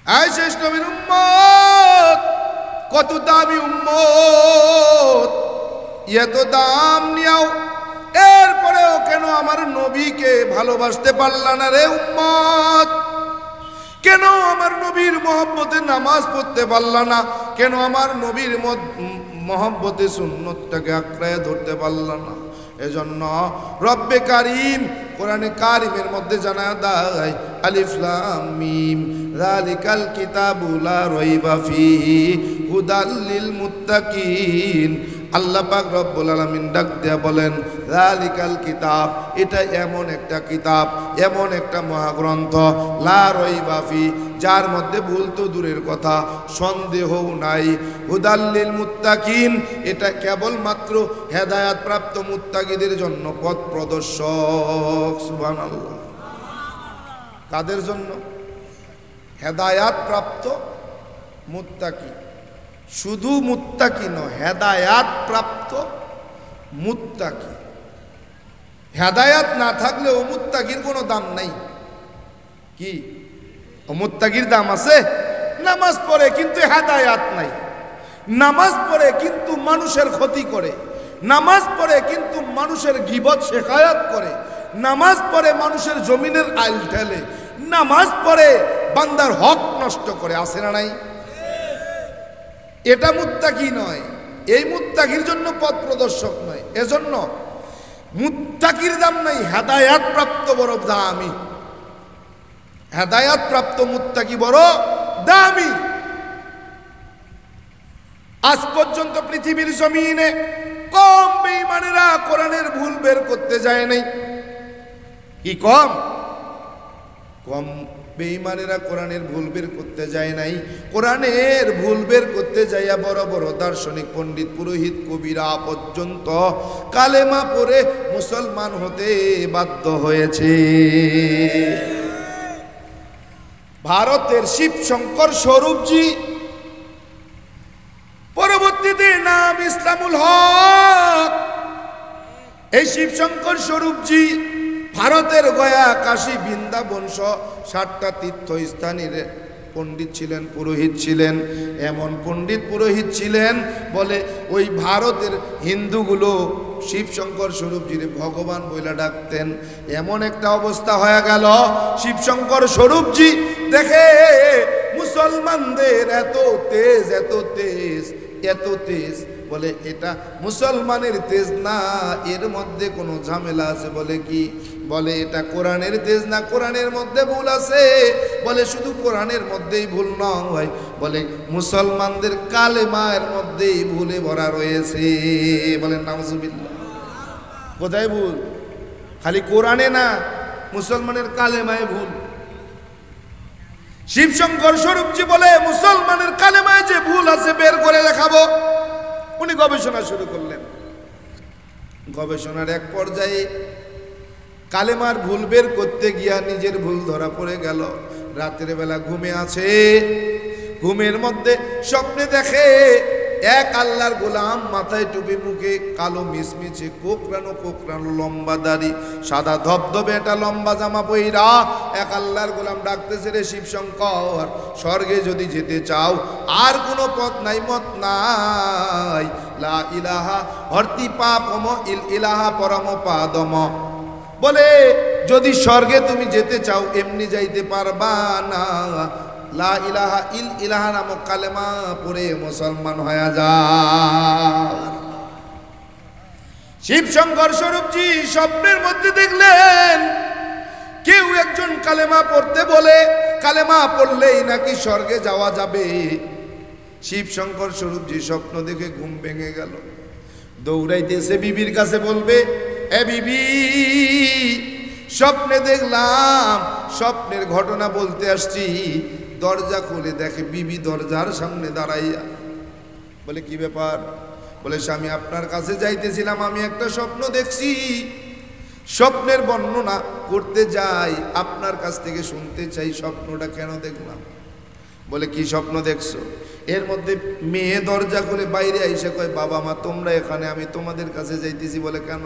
এই শেষ নবীর উম্মত, কত দামি উম্মত, এত দাম নিয়াও এরপরেও কেন আমার নবীকে ভালোবাসতে পারলা না রে উম্মত? কেন আমার নবীর মহব্বতে নামাজ পড়তে পারলা না? কেন আমার নবীর মহব্বতে সুন্নতটাকে আঁকড়ায় ধরতে পারলা না? এজন্য রব্বে কারিম কোরআনে কারিমের মধ্যে জানা দেয়, আলিফ লাম মিম যালিকাল কিতাবু লা রাইবা ফিহি হুদাল লিল মুত্তাকিন। আল্লাহ পাক রব্বুল আলামিন ডাক দেয়া বলেন, যালিকাল কিতাব, এটা এমন একটা কিতাব, এমন একটা মহাগ্রন্থ, লা রাইবা ফি, যার মধ্যে ভুল তো দূরের কথা, সন্দেহও নাই, হুদাল লিল মুত্তাকিন, এটা কেবলমাত্র হেদায়াত প্রাপ্ত মুত্তাকিদের জন্য পথ প্রদর্শক। সুবহানাল্লাহ। কাদের জন্য? হেদায়াত প্রাপ্ত মুত্তাকি। শুধু মুত্তাকি নয়, হেদায়াত প্রাপ্ত মুত্তাকি। হেদায়াত না থাকলে ও মুত্তাকির কোনো দাম নাই। কি ও মুত্তাকির দাম আছে? নামাজ পড়ে কিন্তু হেদায়াত নাই, নামাজ পড়ে কিন্তু মানুষের ক্ষতি করে, নামাজ পড়ে কিন্তু মানুষের গীবত শেখায়াত করে, নামাজ পড়ে মানুষের জমিনের আইল ঠেলে, নামাজ পড়ে বান্দার হক নষ্ট করে। আছে না নাই? এটা মুত্তাকি নয়, এই মুত্তাকির জন্য পথ প্রদর্শক নয়। এজন্য মুত্তাকির দাম নাই, হেদায়াত প্রাপ্ত বড় দামি। হেদায়াত প্রাপ্ত মুত্তাকি বড় দামি। আজ পর্যন্ত পৃথিবীর জমিনে কম বেঈমানেরা কোরআনের ভুল বের করতে যায় নাই। কি কম? কম বেঈমানেরা কোরআনের ভুল বের করতে যায় নাই। কোরআনের ভুল বের করতে যাইয়া বড় বড় দার্শনিক, পণ্ডিত, পুরোহিত, কবিরা পর্যন্ত কালেমা পড়ে মুসলমান হতে বাধ্য হয়েছে। ভারতের শিবশঙ্কর স্বরূপজি, পরবর্তীতে নাম ইসলামুল হক, এই শিবশঙ্কর স্বরূপজি ভারতের গয়া, কাশী, বৃন্দাবন সহ 7টা তীর্থস্থানের পণ্ডিত ছিলেন, পুরোহিত ছিলেন। এমন পণ্ডিত পুরোহিত ছিলেন বলে ওই ভারতের হিন্দুগুলো শিবশঙ্কর স্বরূপজির ভগবান বইলা ডাকতেন। এমন একটা অবস্থা হয়ে গেল, শিবশঙ্কর স্বরূপজি দেখে মুসলমানদের এত তেজ, এত তেজ, এত তেজ, বলে এটা মুসলমানের তেজ না, এর মধ্যে কোনো ঝামেলা আছে। বলে কি? বলে এটা কোরআনের তেজ না, কোরআনের মধ্যে ভুল আছে। বলে শুধু কোরআনের মধ্যেই ভুল নয়, বলে মুসলমানদের কালেমার মধ্যেই ভুলে ভরা রয়েছে। বলেন নাউজুবিল্লাহ। কোথায় ভুল? খালি কোরআনে না, মুসলমানের কালেমায় ভুল। শিবশঙ্কর স্বরূপজি বলে মুসলমানের কালেমায় যে ভুল আছে বের করে দেখাবো। উনি গবেষণা শুরু করলেন। গবেষণার এক পর্যায়ে কালেমার ভুল বের করতে গিয়া নিজের ভুল ধরা পড়ে গেল। রাতের বেলা ঘুমে আছে, ঘুমের মধ্যে স্বপ্নে দেখে এক আল্লাহর গোলাম, মাথায় টুপি, মুখে কালো মিচমিচে কোকড়ানো কোকড়ানো লম্বা দাড়ি, সাদা ধবধবে একটা লম্বা জামা পইরা এক আল্লাহর গোলাম ডাকতেছে, রে শিবশঙ্কর, স্বর্গে যদি যেতে চাও আর কোনো পথ নাই, মত নাই, লা ইলাহা হরতি পাপম ইল ইলাহা পরম পাদম। বলে যদি স্বর্গে তুমি যেতে চাও এমনি যাইতে পারবা না, লা ইলাহা ইল ইলাহা নামক কালেমা পড়ে মুসলমান হয়ে যাও। শিবশঙ্কর স্বরূপজি স্বপ্নের মধ্যে দেখলেন কেউ একজন কালেমা পড়তে বলে, কালেমা পড়লেই নাকি স্বর্গে যাওয়া যাবে। শিবশঙ্কর স্বরূপজি স্বপ্ন দেখে ঘুম ভেঙে গেল, দৌড়াইতেছে বিবির কাছে, বলবে, এ বিবি, স্বপ্নে দেখলাম, স্বপ্নের ঘটনা বলতে আসছি। দরজা খুলে দেখে বিবি দরজার সামনে দাঁড়াইয়া। বলে কি ব্যাপার? বলে স্বামী, আপনার কাছে যাইতেছিলাম, আমি একটা স্বপ্ন দেখছি, স্বপ্নের বর্ণনা করতে যাই, আপনার কাছ থেকে শুনতে চাই স্বপ্নটা কেন দেখলাম। বলে কি স্বপ্ন দেখছো? এর মধ্যে মেয়ে দরজা খুলে বাইরে আইসে কয়, বাবা মা তোমরা এখানে, আমি তোমাদের কাছে যাইতেছি। বলে কেন?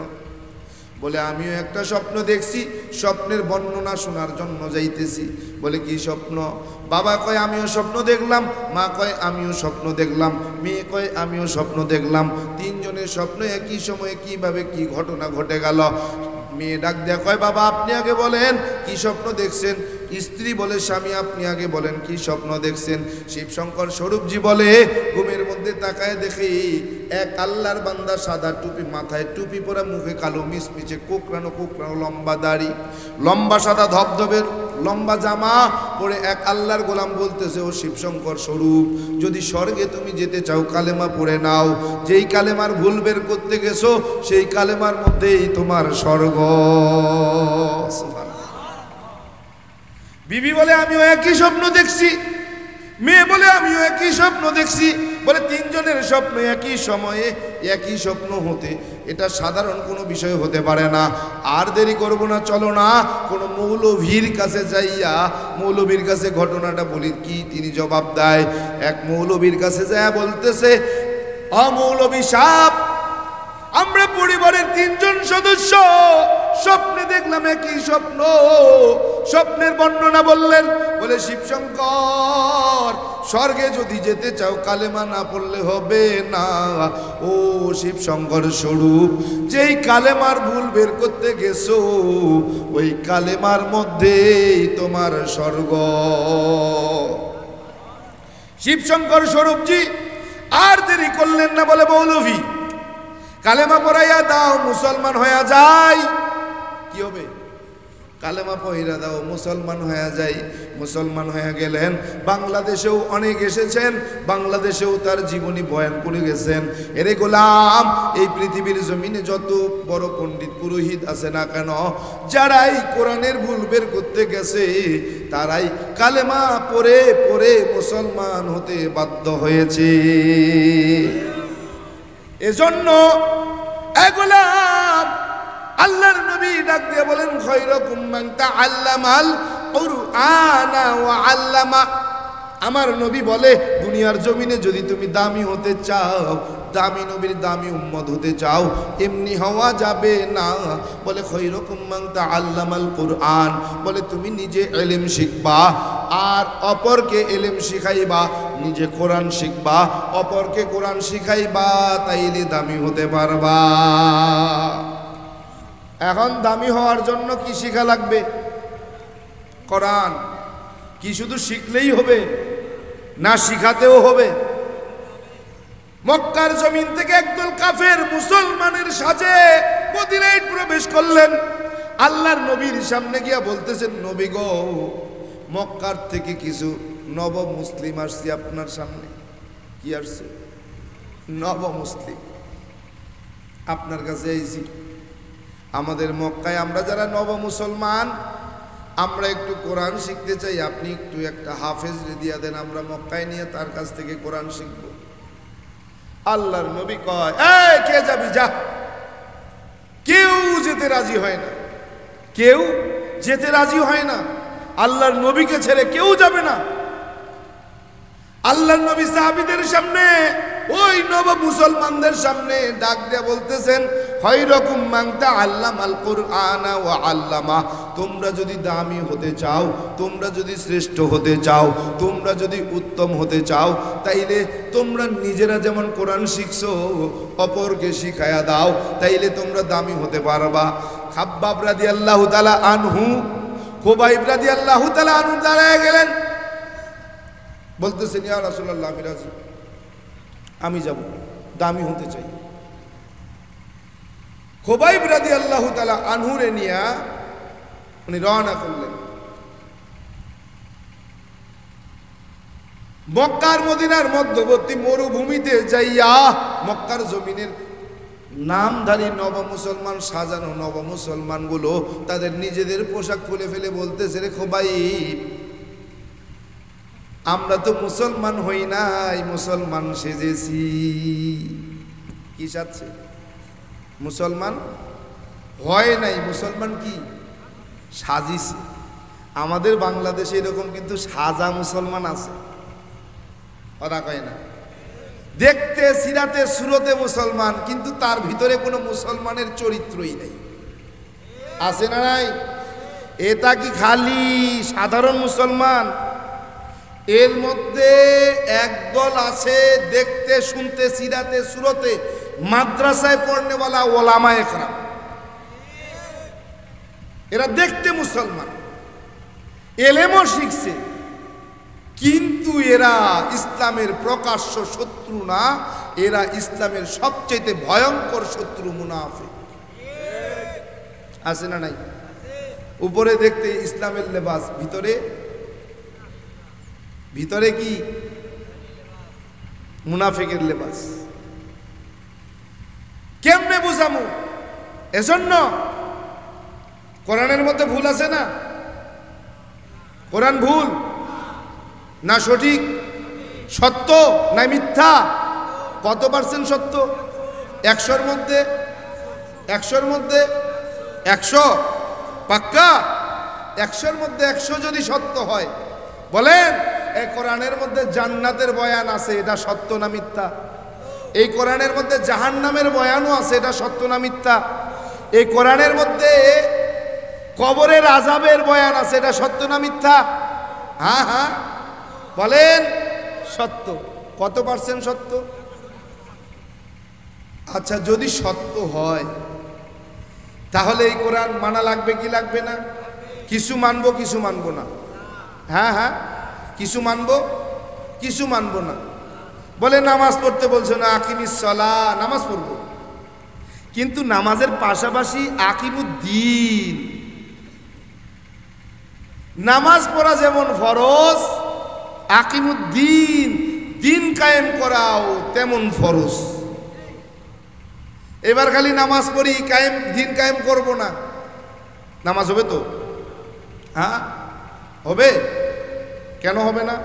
বলে আমিও একটা স্বপ্ন দেখছি, স্বপ্নের বর্ণনা শোনার জন্য যাইতেছি। বলে কি স্বপ্ন? বাবা কয় আমিও স্বপ্ন দেখলাম, মা কয় আমিও স্বপ্ন দেখলাম, মেয়ে কয় আমিও স্বপ্ন দেখলাম। তিনজনের স্বপ্ন একই সময়ে কিভাবে কি ঘটনা ঘটে গেল। মেয়ে ডাক দেয়া কয় বাবা আপনি আগে বলেন কি স্বপ্ন দেখছেন। স্ত্রী বলে স্বামী আপনি আগে বলেন কি স্বপ্ন দেখছেন। শিবশঙ্কর স্বরূপজি বলে ঘুমের মধ্যে তাকায় দেখি এক আল্লাহর বান্দা, সাদা টুপি, মাথায় টুপি পরা, মুখে কালো মিচমিচে কোকড়ানো কোকড়ানো লম্বা দাড়ি, লম্বা সাদা ধবধবের লম্বা জামা পরে এক আল্লাহর গোলাম বলতেছে, ও শিবশঙ্কর স্বরূপ, যদি স্বর্গে তুমি যেতে চাও কালেমা পড়ে নাও। যেই কালেমার ভুল বের করতে গেছো সেই কালেমার মধ্যেই তোমার স্বর্গ। বিবি বলে আমিও একই স্বপ্ন দেখছি, মেয়ে বলে আমিও একই স্বপ্ন দেখছি। বলে তিনজনের স্বপ্ন একই সময়ে একই স্বপ্ন হতে এটা সাধারণ কোনো বিষয় হতে পারে না। আর দেরি করবো না, চলো না কোনো মৌলভীর কাছে যাইয়া মৌলভীর কাছে ঘটনাটা বলি। কি তিনি জবাব দেয়, এক মৌলভীর কাছে যায় বলতেছে, মৌলভী সাহেব, আমরা পরিবারের তিনজন সদস্য স্বপ্নে দেখলাম একই স্বপ্ন। স্বপ্নের বর্ণনা বললেন। বলে শিবশঙ্কর, স্বর্গে যদি যেতে চাও কালেমা না পড়লে হবে না। ও শিবশঙ্কর স্বরূপ, যেই কালেমার ভুল বের করতে গেছো ওই কালেমার মধ্যেই তোমার স্বর্গ। শিবশঙ্কর স্বরূপজি আর দেরি করলেন না, বলে মৌলভী কালেমা পড়াইয়া দাও, মুসলমান হয়ে যায়। কি হবে? কালেমা পড়াইয়া দাও, মুসলমান হয়ে যায়। মুসলমান হয়ে গেলেন। বাংলাদেশেও অনেক এসেছেন, বাংলাদেশেও তার জীবনী বয়ান করে গেছেন। এরে গোলাম, এই পৃথিবীর জমিনে যত বড় পণ্ডিত পুরোহিত আছে না কেন, যারাই কোরআনের ভুল বের করতে গেছে তারাই কালেমা পড়ে পড়ে মুসলমান হতে বাধ্য হয়েছে। এজন্য গোলাম, আল্লাহর নবী ডাক দিয়ে বলেন, খায়রুকুম মান তাআল্লামাল কুরআনা ওয়া আল্লামা। আমার নবী বলে দুনিয়ার জমিনে যদি তুমি দামি হতে চাও, দামি নবীর দামি উম্মত হতে চাও, এমনি হওয়া যাবে না। বলে খায়রুকুম মান তাআল্লামাল কুরআন, বলে তুমি নিজে ইলম শিখবা আর অপরকে ইলম শিখাইবা, নিজে কোরআন শিখবা অপরকে কোরআন শিখাইবা, তাইলে দামি হতে পারবা। এখন দামি হওয়ার জন্য কি শিখা লাগবে? কোরআন। কি শুধু শিখলেই হবে না, শিখাতেও হবে। মক্কার জমিন থেকে একদল কাফের মুসলমানের সাজে মদিনায় প্রবেশ করলেন। আল্লাহর নবীর সামনে গিয়া বলতেছেন, নবী গো, মক্কার থেকে কিছু নব মুসলিম আসছে আপনার সামনে। কি আসছে? নব মুসলিম আপনার কাছে আইছি। আমাদের মক্কায় আমরা যারা নব মুসলমান, আমরা একটু কোরআন শিখতে চাই, আপনি একটু একটা হাফেজ দিয়া দেন, আমরা মক্কায় নিয়ে তার কাছ থেকে কোরআন শিখব। আল্লাহর নবী কয়, এই কে যাবি যা। কেউ যেতে রাজি হয় না, কেউ যেতে রাজি হয় না। আল্লাহর নবীকে ছেড়ে কেউ যাবে না। আল্লাহর নবী সাহাবীদের সামনে, ওই নব মুসলমানদের সামনে ডাক দিয়ে বলতেছেন, খায়রুকুম মান তাআল্লামাল কুরআনা ওয়া আল্লামা। তোমরা যদি দামি হতে চাও, তোমরা যদি শ্রেষ্ঠ হতে চাও, তোমরা যদি উত্তম হতে চাও, তাইলে তোমরা নিজেরা যেমন কোরআন শিখছো অপরকে শিখায়া দাও, তাইলে তোমরা দামি হতে পারবা। খাব্বাব রাদিয়াল্লাহু তাআলা আনহু, খুবাইব রাদিয়াল্লাহু তাআলা আনহু দাঁড়ায় গেলেন, বলতেছেন, ইয়া রাসূলুল্লাহ, আমি রাজি, আমি যাব, দামি হতে চাই। খুবাইব রাদিয়াল্লাহু তাআলা আনহুরে নিয়া উনি রওনা করলেন। মক্কার মদিনার মধ্যবর্তী মরুভূমিতে যাইয়া মক্কার জমিনের নামধারী নব মুসলমান, সাজানো নব মুসলমান গুলো তাদের নিজেদের পোশাক খুলে ফেলে বলতেছে, রে খুবাইব, আমরা তো মুসলমান হই নাই, মুসলমান সেজেছি। কি সাজছে? মুসলমান হয় নাই, মুসলমান কি সাজিছে। আমাদের বাংলাদেশে এরকম কিন্তু সাজা মুসলমান আছে, ওরা কয় না। দেখতে সিরাতে সুরতে মুসলমান, কিন্তু তার ভিতরে কোনো মুসলমানের চরিত্রই নাই। আছে না নাই? এটা কি খালি সাধারণ মুসলমান? এর মধ্যে একদল আছে দেখতে শুনতে সিরাতে সুরতে মাদ্রাসায় পড়নেওয়ালা ওলামা একরাম, এরা দেখতে মুসলমান, এলেমও শিখছে, কিন্তু এরা ইসলামের প্রকাশ্য শত্রু না, এরা ইসলামের সবচেয়ে ভয়ঙ্কর শত্রু মুনাফিক। আছে না নাই? উপরে দেখতে ইসলামের লেবাস, ভিতরে ভিতরে কি মুনাফিকের লেবাস। কেমনে বুঝামু? এজন্য কোরআনের মধ্যে ভুল আছে না? কোরআন ভুল না সঠিক? সত্য না মিথ্যা? কত পার্সেন্ট সত্য? 100-র মধ্যে 100-র মধ্যে 100 পাক্কা? 100-র মধ্যে 100 যদি সত্য হয়, বলেন এই কোরআনের মধ্যে জান্নাতের বয়ান আছে, এটা সত্য না মিথ্যা? এই কোরআনের মধ্যে জাহান্নামের বয়ানও আছে, এটা সত্য না মিথ্যা? এই কোরআনের মধ্যে কবরের আযাবের বয়ান আছে, এটা সত্য না মিথ্যা? হ্যাঁ হ্যাঁ বলেন, সত্য। কত পার্সেন্ট সত্য? আচ্ছা, যদি সত্য হয় তাহলে এই কোরআন মানা লাগবে কি লাগবে না? কিছু মানবো কিছু মানবো না। হ্যাঁ হ্যাঁ, কিছু মানবো কিছু মানবো না। বলে নামাজ পড়তে বলছো না, আকিমিস সালাহ, নামাজ পড়বো, কিন্তু নামাজের পাশাপাশি আকিমুদ্দিন, নামাজ পড়া যেমন ফরজ, আকিমুদ্দিন, দিন কায়েম করাও তেমন ফরজ। এবার খালি নামাজ পড়ি, কায়েম দিন কায়েম করব না, নামাজ হবে তো? হ্যাঁ হবে, কেন হবে না?